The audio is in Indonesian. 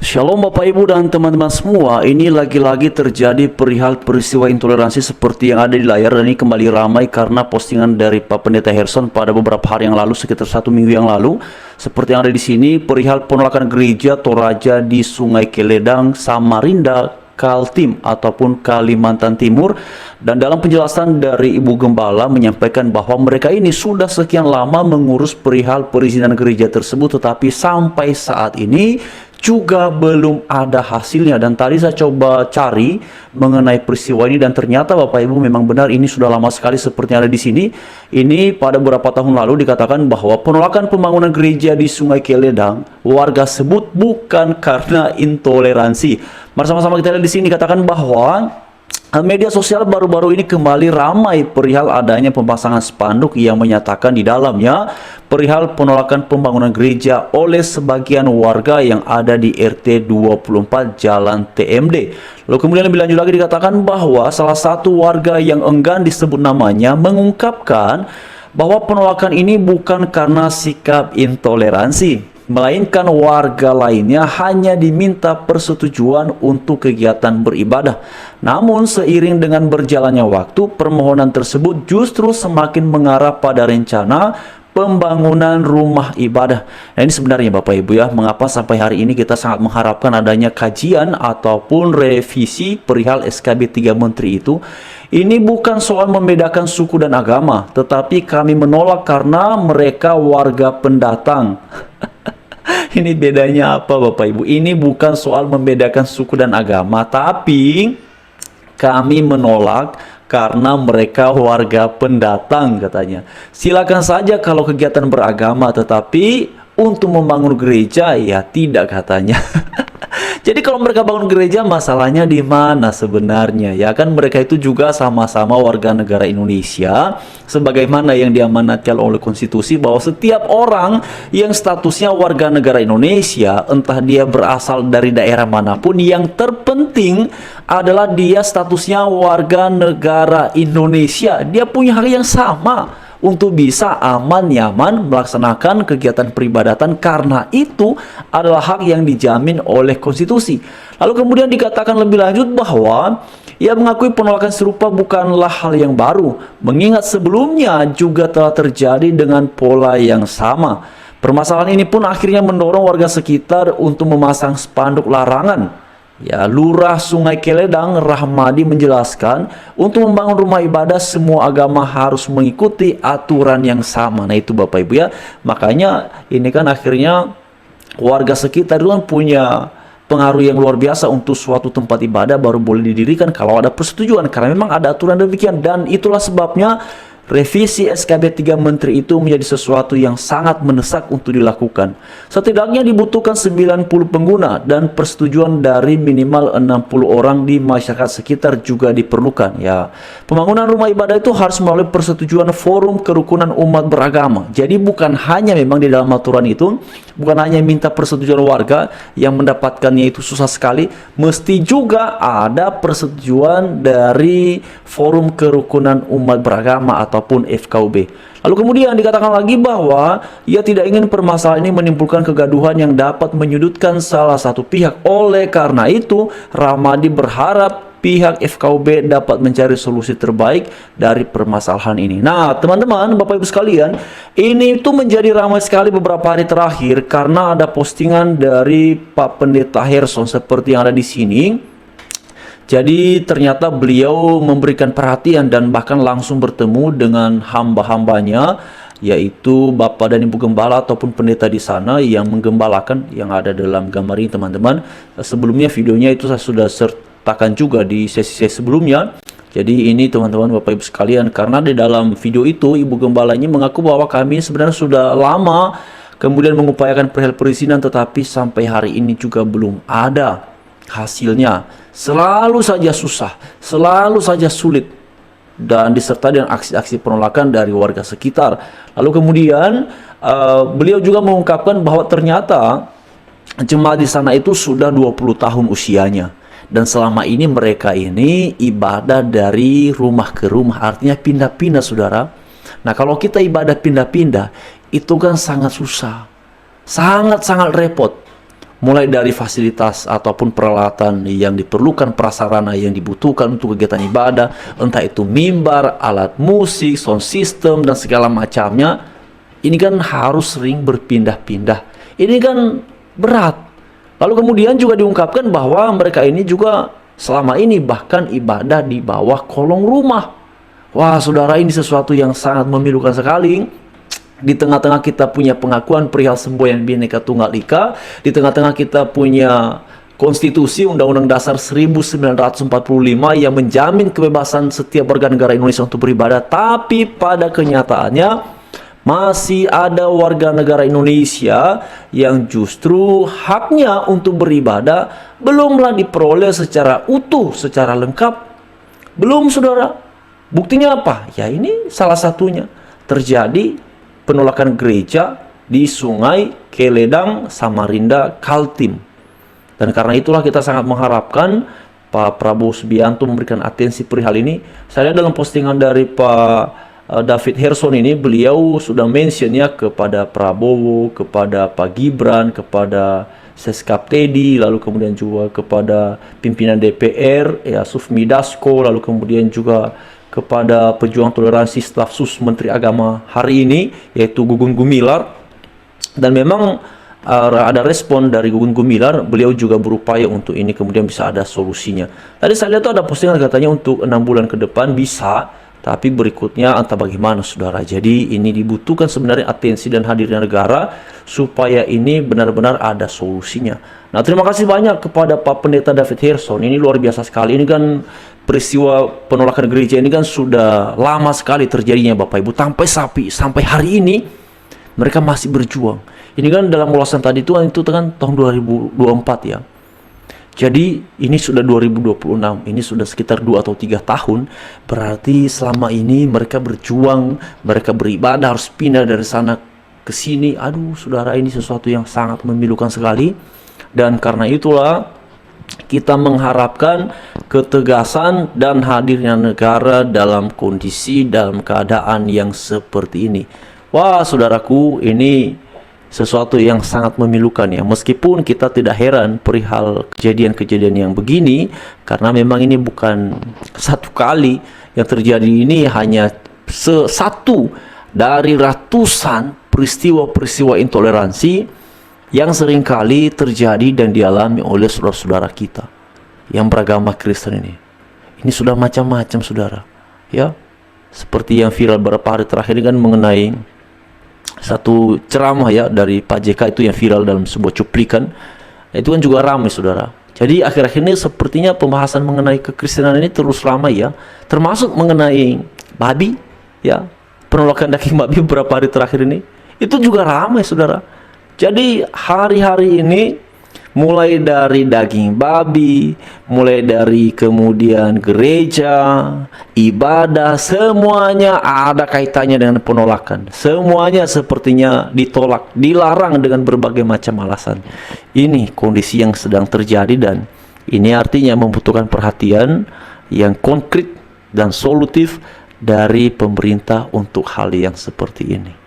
Shalom Bapak Ibu dan teman-teman semua. Ini lagi-lagi terjadi perihal peristiwa intoleransi seperti yang ada di layar, dan ini kembali ramai karena postingan dari Pak Pendeta Herson pada beberapa hari yang lalu, sekitar 1 minggu yang lalu. Seperti yang ada di sini, perihal penolakan gereja Toraja di Sungai Keledang, Samarinda, Kaltim ataupun Kalimantan Timur. Dan dalam penjelasan dari Ibu Gembala menyampaikan bahwa mereka ini sudah sekian lama mengurus perihal perizinan gereja tersebut, tetapi sampai saat ini juga belum ada hasilnya. Dan tadi saya coba cari mengenai peristiwa ini, dan ternyata Bapak Ibu memang benar ini sudah lama sekali seperti yang ada di sini. Ini pada beberapa tahun lalu dikatakan bahwa penolakan pembangunan gereja di Sungai Keledang warga sebut bukan karena intoleransi. Mari sama-sama kita lihat di sini dikatakan bahwa media sosial baru-baru ini kembali ramai perihal adanya pemasangan spanduk yang menyatakan di dalamnya perihal penolakan pembangunan gereja oleh sebagian warga yang ada di RT 24 Jalan TMD. Lalu kemudian lebih lanjut lagi dikatakan bahwa salah satu warga yang enggan disebut namanya mengungkapkan bahwa penolakan ini bukan karena sikap intoleransi, melainkan warga lainnya hanya diminta persetujuan untuk kegiatan beribadah. Namun seiring dengan berjalannya waktu, permohonan tersebut justru semakin mengarah pada rencana pembangunan rumah ibadah. Nah, ini sebenarnya Bapak Ibu ya, mengapa sampai hari ini kita sangat mengharapkan adanya kajian ataupun revisi perihal SKB 3 Menteri itu. Ini bukan soal membedakan suku dan agama, tetapi kami menolak karena mereka warga pendatang. Ini bedanya apa Bapak Ibu? Ini bukan soal membedakan suku dan agama, tapi kami menolak karena mereka warga pendatang katanya. Silakan saja kalau kegiatan beragama, tetapi untuk membangun gereja ya tidak katanya. Jadi kalau mereka bangun gereja, masalahnya di mana sebenarnya? Ya kan mereka itu juga sama-sama warga negara Indonesia, sebagaimana yang diamanatkan oleh konstitusi bahwa setiap orang yang statusnya warga negara Indonesia, entah dia berasal dari daerah manapun, yang terpenting adalah dia statusnya warga negara Indonesia. Dia punya hak yang sama untuk bisa aman nyaman melaksanakan kegiatan peribadatan, karena itu adalah hak yang dijamin oleh konstitusi. Lalu kemudian dikatakan lebih lanjut bahwa ia mengakui penolakan serupa bukanlah hal yang baru, mengingat sebelumnya juga telah terjadi dengan pola yang sama. Permasalahan ini pun akhirnya mendorong warga sekitar untuk memasang spanduk larangan. Ya, Lurah Sungai Keledang Rahmadi menjelaskan, untuk membangun rumah ibadah semua agama harus mengikuti aturan yang sama. Nah itu Bapak Ibu ya, makanya ini kan akhirnya warga sekitar itu kan punya pengaruh yang luar biasa untuk suatu tempat ibadah baru boleh didirikan kalau ada persetujuan, karena memang ada aturan demikian. Dan itulah sebabnya revisi SKB 3 Menteri itu menjadi sesuatu yang sangat mendesak untuk dilakukan. Setidaknya dibutuhkan 90 pengguna, dan persetujuan dari minimal 60 orang di masyarakat sekitar juga diperlukan. Ya, pembangunan rumah ibadah itu harus melalui persetujuan Forum Kerukunan Umat Beragama. Jadi bukan hanya memang di dalam aturan itu, bukan hanya minta persetujuan warga yang mendapatkannya itu susah sekali, mesti juga ada persetujuan dari Forum Kerukunan Umat Beragama ataupun FKUB. Lalu kemudian dikatakan lagi bahwa ia tidak ingin permasalahan ini menimbulkan kegaduhan yang dapat menyudutkan salah satu pihak. Oleh karena itu, Rahmadi berharap pihak FKUB dapat mencari solusi terbaik dari permasalahan ini. Nah, teman-teman, Bapak Ibu sekalian, ini tuh menjadi ramai sekali beberapa hari terakhir karena ada postingan dari Pak Pendeta Herson seperti yang ada di sini. Jadi ternyata beliau memberikan perhatian dan bahkan langsung bertemu dengan hamba-hambanya, yaitu Bapak dan Ibu Gembala ataupun pendeta di sana yang menggembalakan, yang ada dalam gambar ini teman-teman. Sebelumnya videonya itu saya sudah sertakan juga di sesi-sesi sebelumnya. Jadi ini teman-teman Bapak Ibu sekalian, karena di dalam video itu Ibu Gembalanya mengaku bahwa kami sebenarnya sudah lama kemudian mengupayakan perihal perizinan, tetapi sampai hari ini juga belum ada hasilnya. Selalu saja susah, selalu saja sulit, dan disertai dengan aksi-aksi penolakan dari warga sekitar. Lalu kemudian beliau juga mengungkapkan bahwa ternyata jemaat di sana itu sudah 20 tahun usianya, dan selama ini mereka ini ibadah dari rumah ke rumah, artinya pindah-pindah saudara. Nah kalau kita ibadah pindah-pindah itu kan sangat susah, sangat-sangat repot. mulai dari fasilitas ataupun peralatan yang diperlukan, prasarana yang dibutuhkan untuk kegiatan ibadah, entah itu mimbar, alat musik, sound system, dan segala macamnya. Ini kan harus sering berpindah-pindah. Ini kan berat. Lalu kemudian juga diungkapkan bahwa mereka ini juga selama ini bahkan ibadah di bawah kolong rumah. Wah, saudara, ini sesuatu yang sangat memilukan sekali. Di tengah-tengah kita punya pengakuan perihal semboyan Bhinneka Tunggal Ika, di tengah-tengah kita punya konstitusi Undang-Undang Dasar 1945 yang menjamin kebebasan setiap warga negara Indonesia untuk beribadah, tapi pada kenyataannya masih ada warga negara Indonesia yang justru haknya untuk beribadah belumlah diperoleh secara utuh, secara lengkap. Belum, saudara. Buktinya apa? Ya, ini salah satunya. Terjadi penolakan gereja di Sungai, Keledang, Samarinda, Kaltim. Dan karena itulah kita sangat mengharapkan Pak Prabowo Subianto memberikan atensi perihal ini. Saya lihat dalam postingan dari Pak David Herson ini, beliau sudah mention ya kepada Prabowo, kepada Pak Gibran, kepada Seskap Teddy, lalu kemudian juga kepada pimpinan DPR, ya Sufmi Dasko, lalu kemudian juga kepada pejuang toleransi staf sus Menteri Agama hari ini, yaitu Gunggun Gumilar. Dan memang ada respon dari Gunggun Gumilar, beliau juga berupaya untuk ini kemudian bisa ada solusinya. Tadi saya lihat tuh ada postingan katanya untuk 6 bulan ke depan bisa, tapi berikutnya entah bagaimana, saudara. Jadi ini dibutuhkan sebenarnya atensi dan hadirnya negara supaya ini benar-benar ada solusinya. Nah, terima kasih banyak kepada Pak Pendeta David Herson. Ini luar biasa sekali. Ini kan peristiwa penolakan gereja ini kan sudah lama sekali terjadinya, Bapak Ibu. Sampai hari ini mereka masih berjuang. Ini kan dalam ulasan tadi itu kan tahun 2024 ya. Jadi ini sudah 2026, ini sudah sekitar 2 atau 3 tahun. Berarti selama ini mereka berjuang, mereka beribadah, harus pindah dari sana ke sini. Aduh, saudara, ini sesuatu yang sangat memilukan sekali. Dan karena itulah kita mengharapkan ketegasan dan hadirnya negara dalam kondisi, dalam keadaan yang seperti ini. Wah, saudaraku, ini sesuatu yang sangat memilukan ya. Meskipun kita tidak heran perihal kejadian-kejadian yang begini, karena memang ini bukan satu kali yang terjadi. Ini hanya satu dari ratusan peristiwa-peristiwa intoleransi yang seringkali terjadi dan dialami oleh saudara-saudara kita yang beragama Kristen ini. Ini sudah macam-macam, saudara. Ya, seperti yang viral beberapa hari terakhir ini kan mengenai satu ceramah ya dari Pak JK itu yang viral dalam sebuah cuplikan. Itu kan juga ramai, saudara. Jadi akhir-akhir ini sepertinya pembahasan mengenai kekristenan ini terus ramai ya, termasuk mengenai babi ya, penolakan daging babi beberapa hari terakhir ini itu juga ramai, saudara. Jadi hari-hari ini mulai dari daging babi, mulai dari kemudian gereja, ibadah, semuanya ada kaitannya dengan penolakan. Semuanya sepertinya ditolak, dilarang dengan berbagai macam alasan. Ini kondisi yang sedang terjadi dan ini artinya membutuhkan perhatian yang konkret dan solutif dari pemerintah untuk hal yang seperti ini.